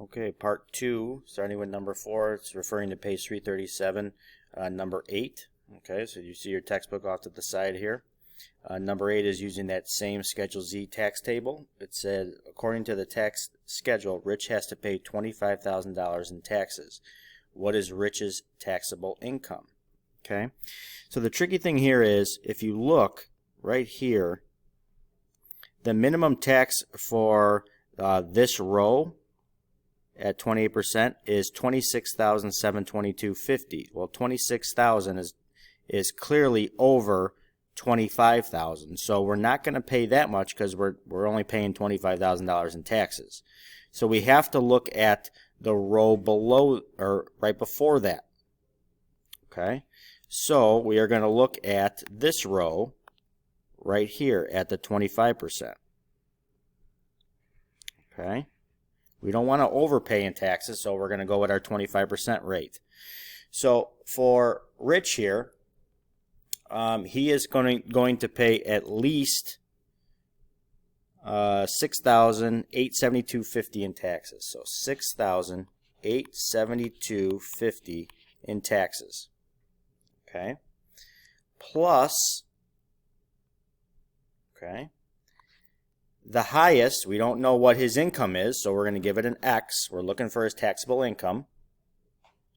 Okay, part 2, starting with number 4, it's referring to page 337, number 8. Okay, so you see your textbook off to the side here. Number 8 is using that same Schedule Z tax table. It said, according to the tax schedule, Rich has to pay $25,000 in taxes. What is Rich's taxable income? Okay, so the tricky thing here is, if you look right here, the minimum tax for this row at 28% is $26,722.50. Well, $26,000 is clearly over $25,000. So we're not going to pay that much because we're only paying $25,000 in taxes. So we have to look at the row below or right before that. Okay? So we are going to look at this row right here at the 25%. Okay? We don't want to overpay in taxes, so we're going to go with our 25% rate. So for Rich here, he is going to pay at least $6,872.50 in taxes. So $6,872.50 in taxes. Okay. Plus, okay, the highest, we don't know what his income is, so we're going to give it an X. We're looking for his taxable income.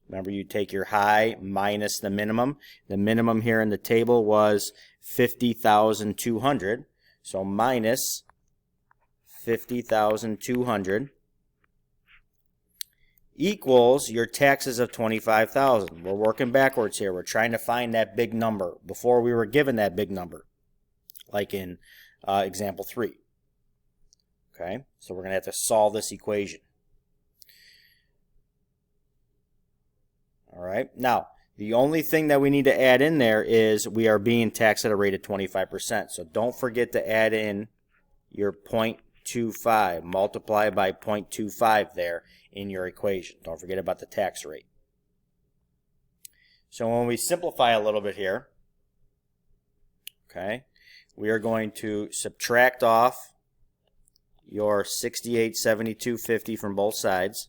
Remember, you take your high minus the minimum. The minimum here in the table was $50,200. So minus $50,200 equals your taxes of $25,000. We're working backwards here. We're trying to find that big number before we were given that big number, like in example 3. Okay, so we're going to have to solve this equation. All right, now the only thing that we need to add in there is we are being taxed at a rate of 25%. So don't forget to add in your 0.25, multiply by 0.25 there in your equation. Don't forget about the tax rate. So when we simplify a little bit here, okay, we are going to subtract off your $68.72.50 from both sides.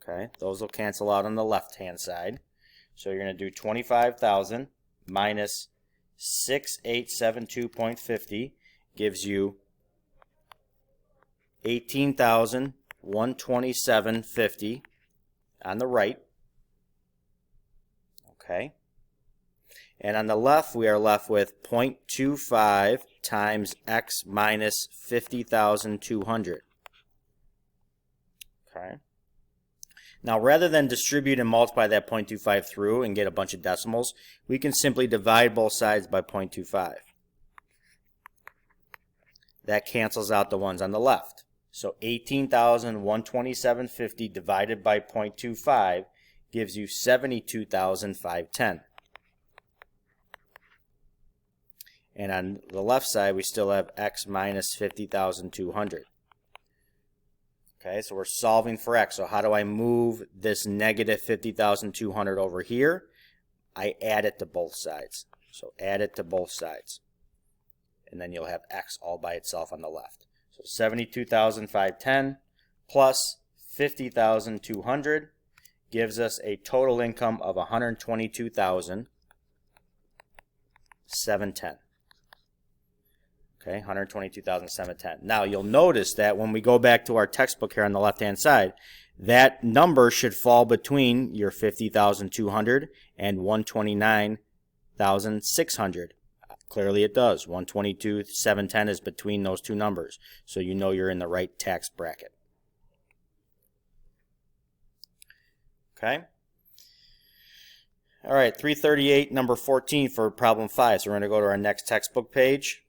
Okay, those will cancel out on the left-hand side. So you're going to do 25,000 minus 6872.50 gives you 18,127.50 on the right. Okay. And on the left, we are left with 0.25 times x minus 50,200. Okay. Now, rather than distribute and multiply that 0.25 through and get a bunch of decimals, we can simply divide both sides by 0.25. That cancels out the ones on the left. So 18,127.50 divided by 0.25 gives you 72,510. And on the left side, we still have x minus 50,200. Okay, so we're solving for x. So how do I move this negative 50,200 over here? I add it to both sides. So add it to both sides. And then you'll have x all by itself on the left. So 72,510 plus 50,200 gives us a total income of 122,710. Okay, 122,710. Now you'll notice that when we go back to our textbook here on the left-hand side, that number should fall between your 50,200 and 129,600. Clearly it does. 122,710 is between those two numbers, so you know you're in the right tax bracket. Okay. All right, 338, number 14 for problem 5. So we're going to go to our next textbook page.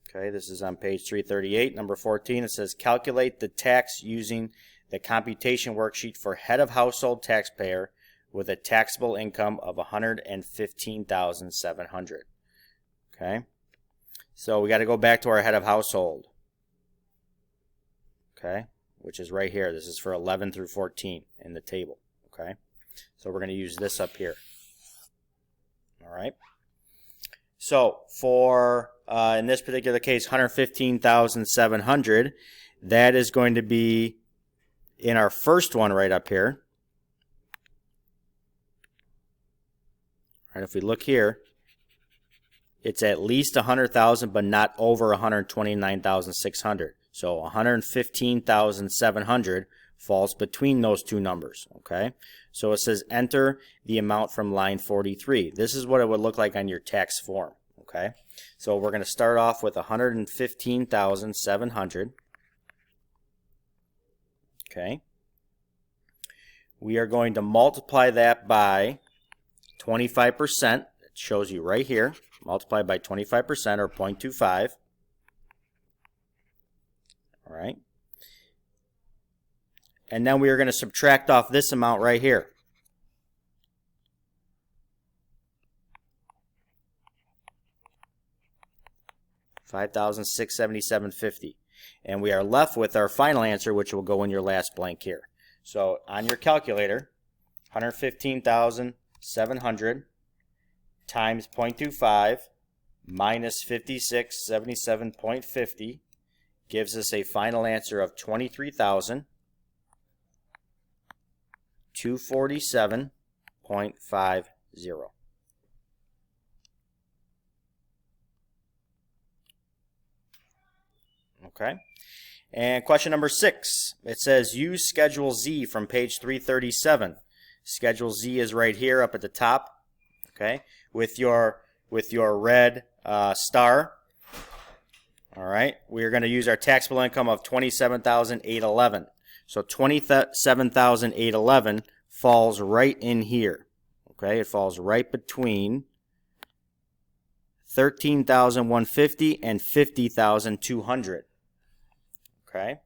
Okay, this is on page 338, number 14. It says, calculate the tax using the computation worksheet for head of household taxpayer with a taxable income of $115,700. Okay, so we got to go back to our head of household. Okay, which is right here. This is for 11 through 14 in the table. Okay, so we're going to use this up here. All right. So for, in this particular case, 115,700, that is going to be in our first one right up here. All right, if we look here, it's at least 100,000, but not over 129,600. So 115,700 falls between those two numbers, okay? So it says enter the amount from line 43. This is what it would look like on your tax form, okay? So we're going to start off with 115,700, okay? We are going to multiply that by 25%. It shows you right here. Multiply by 25% or 0.25. All right. And then we are going to subtract off this amount right here. $5,677.50. And we are left with our final answer, which will go in your last blank here. So on your calculator, 115,700 times 0.25 minus 5677.50 gives us a final answer of 23,247.50. Okay. And question number 6. It says use Schedule Z from page 337. Schedule Z is right here up at the top. Okay, with your red star. All right, we are going to use our taxable income of $27,811. So $27,811 falls right in here. Okay, it falls right between $13,150 and $50,200. Okay,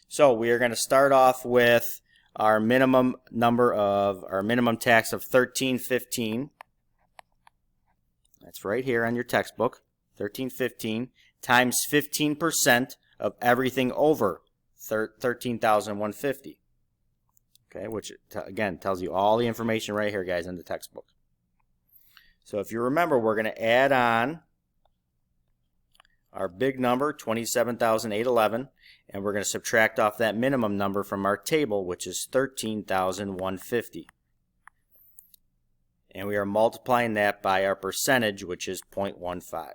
so we are going to start off with our minimum tax of $13.15. That's right here on your textbook. $13.15 times 15% of everything over $13,150. Okay, which again tells you all the information right here, guys, in the textbook. So if you remember, we're going to add on our big number, $27,811, and we're going to subtract off that minimum number from our table, which is $13,150. And we are multiplying that by our percentage, which is 0.15.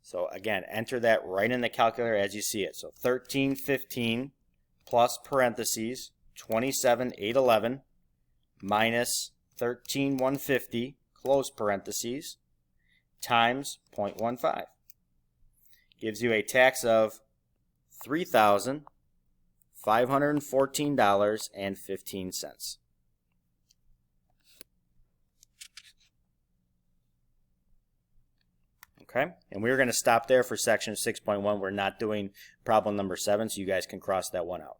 So again, enter that right in the calculator as you see it. So 1315 plus parentheses 27,811 minus 13,150 close parentheses times 0.15 gives you a tax of $3,514.15. Okay, and we're going to stop there for section 6.1. We're not doing problem number 7, so you guys can cross that one out.